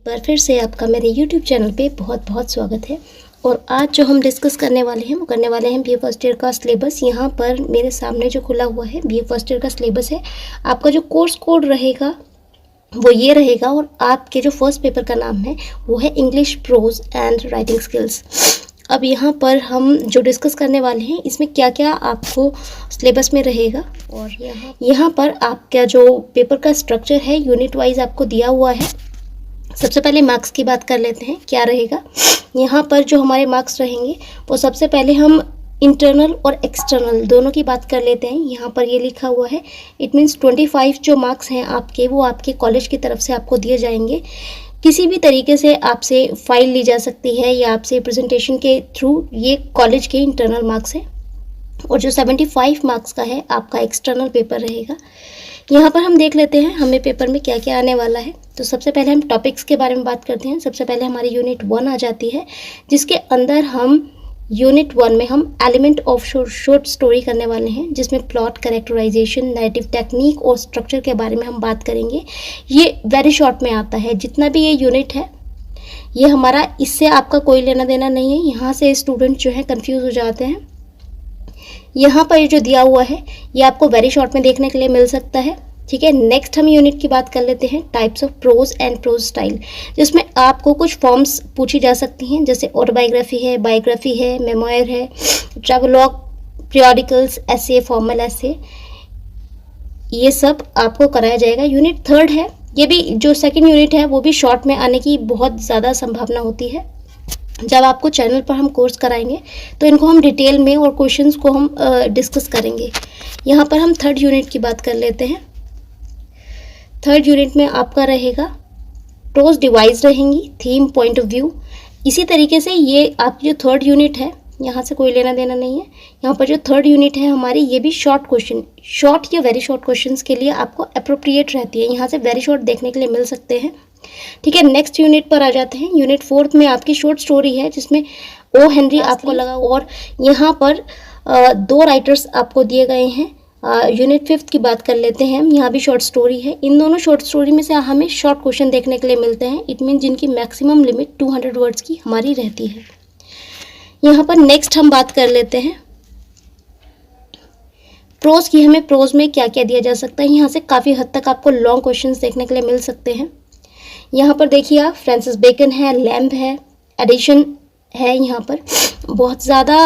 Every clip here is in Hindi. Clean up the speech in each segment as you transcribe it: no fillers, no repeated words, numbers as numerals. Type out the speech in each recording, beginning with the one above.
बार फिर से आपका मेरे YouTube चैनल पे बहुत बहुत स्वागत है। और आज जो हम डिस्कस करने वाले हैं वो करने वाले हैं बीए फर्स्ट ईयर का सिलेबस। यहाँ पर मेरे सामने जो खुला हुआ है बीए फर्स्ट ईयर का सिलेबस है। आपका जो कोर्स कोड रहेगा वो ये रहेगा और आपके जो फर्स्ट पेपर का नाम है वो है English pros and writing skills. अब यहाँ पर हम जो डिस्कस करने वाले हैं इसमें क्या क्या आपको सिलेबस में रहेगा और यहाँ पर आपका जो पेपर का स्ट्रक्चर है यूनिट वाइज आपको दिया हुआ है। सबसे पहले मार्क्स की बात कर लेते हैं क्या रहेगा। यहाँ पर जो हमारे मार्क्स रहेंगे वो सबसे पहले हम इंटरनल और एक्सटर्नल दोनों की बात कर लेते हैं। यहाँ पर ये लिखा हुआ है इट मीन्स 25 जो मार्क्स हैं आपके वो आपके कॉलेज की तरफ से आपको दिए जाएंगे। किसी भी तरीके से आपसे फाइल ली जा सकती है या आपसे प्रेजेंटेशन के थ्रू, ये कॉलेज के इंटरनल मार्क्स हैं। और जो 75 मार्क्स का है आपका एक्सटर्नल पेपर रहेगा। यहाँ पर हम देख लेते हैं हमें पेपर में क्या क्या आने वाला है। तो सबसे पहले हम टॉपिक्स के बारे में बात करते हैं। सबसे पहले हमारी यूनिट 1 आ जाती है जिसके अंदर हम यूनिट 1 में हम एलिमेंट ऑफ शॉर्ट स्टोरी करने वाले हैं, जिसमें प्लॉट, कैरेक्टराइजेशन, नैरेटिव टेक्निक और स्ट्रक्चर के बारे में हम बात करेंगे। ये वेरी शॉर्ट में आता है। जितना भी ये यूनिट है ये हमारा, इससे आपका कोई लेना देना नहीं है। यहाँ से स्टूडेंट जो है कंफ्यूज हो जाते हैं। यहाँ पर ये जो दिया हुआ है ये आपको वेरी शॉर्ट में देखने के लिए मिल सकता है। ठीक है, नेक्स्ट हम यूनिट की बात कर लेते हैं types of prose and prose style, जिसमें आपको कुछ फॉर्म्स पूछी जा सकती हैं, जैसे ऑटोबायोग्राफी है, बायोग्राफी है, मेमोयर है, ट्रैवलॉग, पीरियोडिकल्स, ऐसे, फॉर्मल ऐसे, ये सब आपको कराया जाएगा। यूनिट 3 है, ये भी जो सेकेंड यूनिट है वो भी शॉर्ट में आने की बहुत ज़्यादा संभावना होती है। जब आपको चैनल पर हम कोर्स कराएंगे तो इनको हम डिटेल में और क्वेश्चंस को हम डिस्कस करेंगे। यहाँ पर हम 3rd यूनिट की बात कर लेते हैं। 3rd यूनिट में आपका रहेगा प्रोज डिवाइस रहेंगी, थीम, पॉइंट ऑफ व्यू। इसी तरीके से ये आपकी जो 3rd यूनिट है यहाँ से कोई लेना देना नहीं है। यहाँ पर जो 3rd यूनिट है हमारी, ये भी शॉर्ट क्वेश्चन, शॉर्ट या वेरी शॉर्ट क्वेश्चंस के लिए आपको अप्रोप्रिएट रहती है। यहाँ से वेरी शॉर्ट देखने के लिए मिल सकते हैं। ठीक है, नेक्स्ट यूनिट पर आ जाते हैं। यूनिट 4 में आपकी शॉर्ट स्टोरी है जिसमें ओ हेनरी आपको लगा, और यहाँ पर 2 राइटर्स आपको दिए गए हैं। यूनिट 5 की बात कर लेते हैं हम, यहाँ भी शॉर्ट स्टोरी है। इन दोनों शॉर्ट स्टोरी में से हमें शॉर्ट क्वेश्चन देखने के लिए मिलते हैं। इट मीन जिनकी मैक्सिमम लिमिट 200 वर्ड्स की हमारी रहती है। यहाँ पर नेक्स्ट हम बात कर लेते हैं प्रोज की। हमें प्रोज में क्या क्या दिया जा सकता है। यहाँ से काफ़ी हद तक आपको लॉन्ग क्वेश्चंस देखने के लिए मिल सकते हैं। यहाँ पर देखिए आप, फ्रांसिस बेकन है, लैम्ब है, एडिशन है। यहाँ पर बहुत ज़्यादा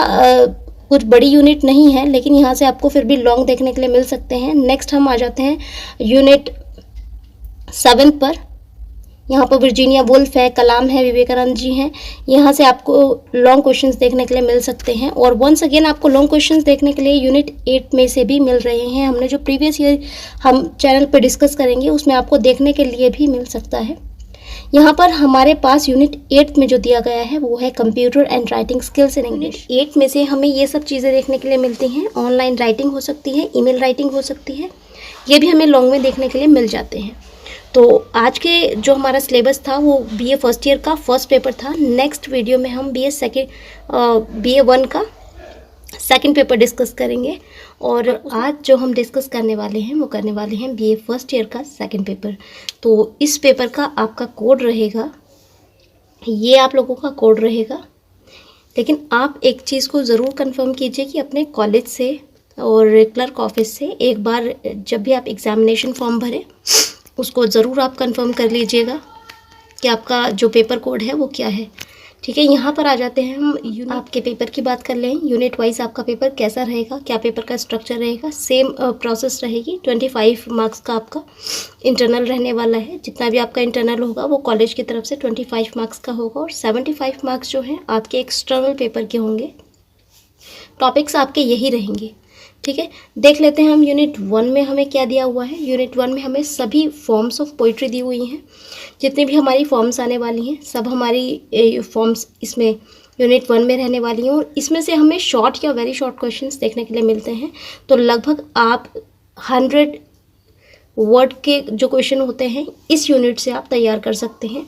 कुछ बड़ी यूनिट नहीं है, लेकिन यहाँ से आपको फिर भी लॉन्ग देखने के लिए मिल सकते हैं। नेक्स्ट हम आ जाते हैं यूनिट 7 पर। यहाँ पर वर्जीनिया वुल्फ है, कलाम है, विवेकानंद जी हैं। यहाँ से आपको लॉन्ग क्वेश्चंस देखने के लिए मिल सकते हैं। और वंस अगेन आपको लॉन्ग क्वेश्चंस देखने के लिए यूनिट 8 में से भी मिल रहे हैं। हमने जो प्रीवियस ईयर हम चैनल पर डिस्कस करेंगे उसमें आपको देखने के लिए भी मिल सकता है। यहाँ पर हमारे पास यूनिट 8 में जो दिया गया है वो है computer and writing skills in English. 8 में से हमें ये सब चीज़ें देखने के लिए मिलती हैं। ऑनलाइन राइटिंग हो सकती है, ईमेल राइटिंग हो सकती है, ये भी हमें लॉन्ग में देखने के लिए मिल जाते हैं। तो आज के जो हमारा सिलेबस था वो बीए फर्स्ट ईयर का फर्स्ट पेपर था। नेक्स्ट वीडियो में हम बीए 1 का सेकंड पेपर डिस्कस करेंगे। और आज जो हम डिस्कस करने वाले हैं वो करने वाले हैं बीए फर्स्ट ईयर का सेकंड पेपर। तो इस पेपर का आपका कोड रहेगा, ये आप लोगों का कोड रहेगा। लेकिन आप एक चीज़ को ज़रूर कंफर्म कीजिए कि अपने कॉलेज से और क्लर्क ऑफिस से एक बार जब भी आप एग्ज़ामिनेशन फॉर्म भरें उसको ज़रूर आप कंफर्म कर लीजिएगा कि आपका जो पेपर कोड है वो क्या है। ठीक है, यहाँ पर आ जाते हैं हम आपके पेपर की बात कर लें। यूनिट वाइज आपका पेपर कैसा रहेगा, क्या पेपर का स्ट्रक्चर रहेगा। सेम प्रोसेस रहेगी। 25 मार्क्स का आपका इंटरनल रहने वाला है। जितना भी आपका इंटरनल होगा वो कॉलेज की तरफ से 25 मार्क्स का होगा और 75 मार्क्स जो हैं आपके एक्सटर्नल पेपर के होंगे। टॉपिक्स आपके यही रहेंगे। ठीक है, देख लेते हैं हम यूनिट 1 में हमें क्या दिया हुआ है। यूनिट 1 में हमें सभी फॉर्म्स ऑफ पोइट्री दी हुई हैं। जितनी भी हमारी फॉर्म्स आने वाली हैं सब हमारी फॉर्म्स इसमें यूनिट 1 में रहने वाली हैं। और इसमें से हमें शॉर्ट या वेरी शॉर्ट क्वेश्चंस देखने के लिए मिलते हैं। तो लगभग आप 100 वर्ड के जो क्वेश्चन होते हैं इस यूनिट से आप तैयार कर सकते हैं।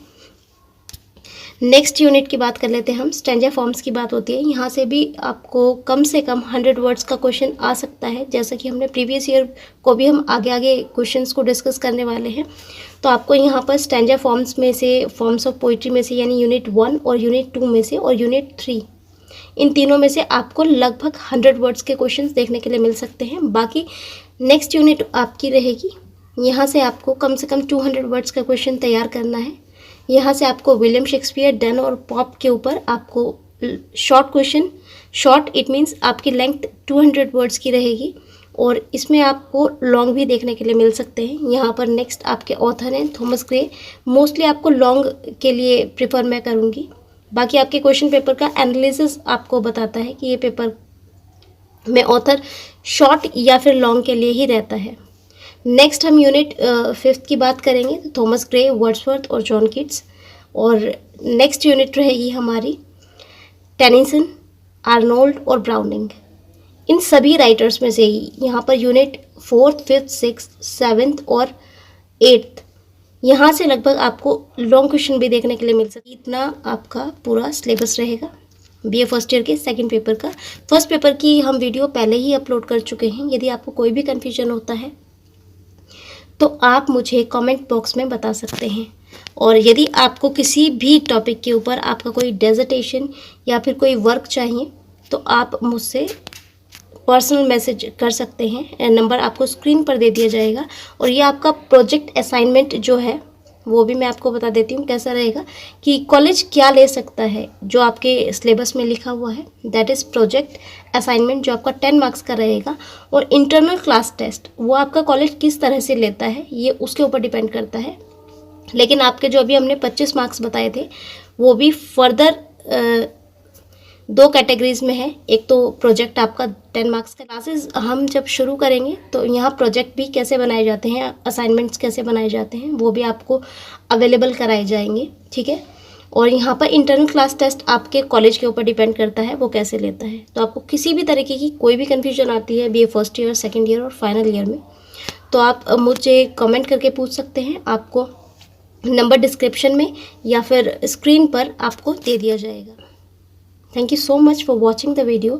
नेक्स्ट यूनिट की बात कर लेते हैं हम। स्टैंजा फॉर्म्स की बात होती है। यहाँ से भी आपको कम से कम 100 वर्ड्स का क्वेश्चन आ सकता है, जैसा कि हमने प्रीवियस ईयर को भी हम आगे आगे क्वेश्चंस को डिस्कस करने वाले हैं। तो आपको यहाँ पर स्टैंजा फॉर्म्स में से, फॉर्म्स ऑफ पोइट्री में से, यानी यूनिट 1 और यूनिट 2 में से और यूनिट 3, इन तीनों में से आपको लगभग 100 वर्ड्स के क्वेश्चंस देखने के लिए मिल सकते हैं। बाकी नेक्स्ट यूनिट आपकी रहेगी, यहाँ से आपको कम से कम 200 वर्ड्स का क्वेश्चन तैयार करना है। यहाँ से आपको विलियम शेक्सपियर, डन और पॉप के ऊपर आपको short question, short it means आपकी लेंथ 200 वर्ड्स की रहेगी, और इसमें आपको लॉन्ग भी देखने के लिए मिल सकते हैं। यहाँ पर नेक्स्ट आपके ऑथर हैं थॉमस ग्रे। मोस्टली आपको लॉन्ग के लिए प्रिफर मैं करूँगी। बाकी आपके क्वेश्चन पेपर का एनालिसिस आपको बताता है कि ये पेपर में ऑथर शॉर्ट या फिर लॉन्ग के लिए ही रहता है। नेक्स्ट हम यूनिट 5 की बात करेंगे, तो थॉमस ग्रे, वर्ड्सवर्थ और जॉन कीट्स। और नेक्स्ट यूनिट रहेगी हमारी टेनिसन, आर्नोल्ड और ब्राउनिंग। इन सभी राइटर्स में से ही यहाँ per unit 4th, 5th, 6th, 7th और 8th, यहाँ से लगभग आपको लॉन्ग क्वेश्चन भी देखने के लिए मिल सकती है। इतना आपका पूरा सिलेबस रहेगा बीए फर्स्ट ईयर के सेकंड पेपर का। फर्स्ट पेपर की हम वीडियो पहले ही अपलोड कर चुके हैं। यदि आपको कोई भी कन्फ्यूजन होता है तो आप मुझे कमेंट बॉक्स में बता सकते हैं। और यदि आपको किसी भी टॉपिक के ऊपर आपका कोई डिसर्टेशन या फिर कोई वर्क चाहिए तो आप मुझसे पर्सनल मैसेज कर सकते हैं। नंबर आपको स्क्रीन पर दे दिया जाएगा। और ये आपका प्रोजेक्ट असाइनमेंट जो है वो भी मैं आपको बता देती हूँ कैसा रहेगा, कि कॉलेज क्या ले सकता है जो आपके सिलेबस में लिखा हुआ है। दैट इज़ प्रोजेक्ट असाइनमेंट, जो आपका 10 मार्क्स का रहेगा। और इंटरनल क्लास टेस्ट वो आपका कॉलेज किस तरह से लेता है ये उसके ऊपर डिपेंड करता है। लेकिन आपके जो अभी हमने 25 मार्क्स बताए थे वो भी फर्दर 2 कैटेगरीज में है। एक तो प्रोजेक्ट आपका 10 मार्क्स का। क्लासेस हम जब शुरू करेंगे तो यहाँ प्रोजेक्ट भी कैसे बनाए जाते हैं, असाइनमेंट्स कैसे बनाए जाते हैं, वो भी आपको अवेलेबल कराए जाएंगे, ठीक है। और यहाँ पर इंटरनल क्लास टेस्ट आपके कॉलेज के ऊपर डिपेंड करता है वो कैसे लेता है। तो आपको किसी भी तरीके की कोई भी कन्फ्यूजन आती है BA first year, second year और फाइनल ईयर में, तो आप मुझे कमेंट करके पूछ सकते हैं। आपको नंबर डिस्क्रिप्शन में या फिर स्क्रीन पर आपको दे दिया जाएगा। Thank you so much for watching the video.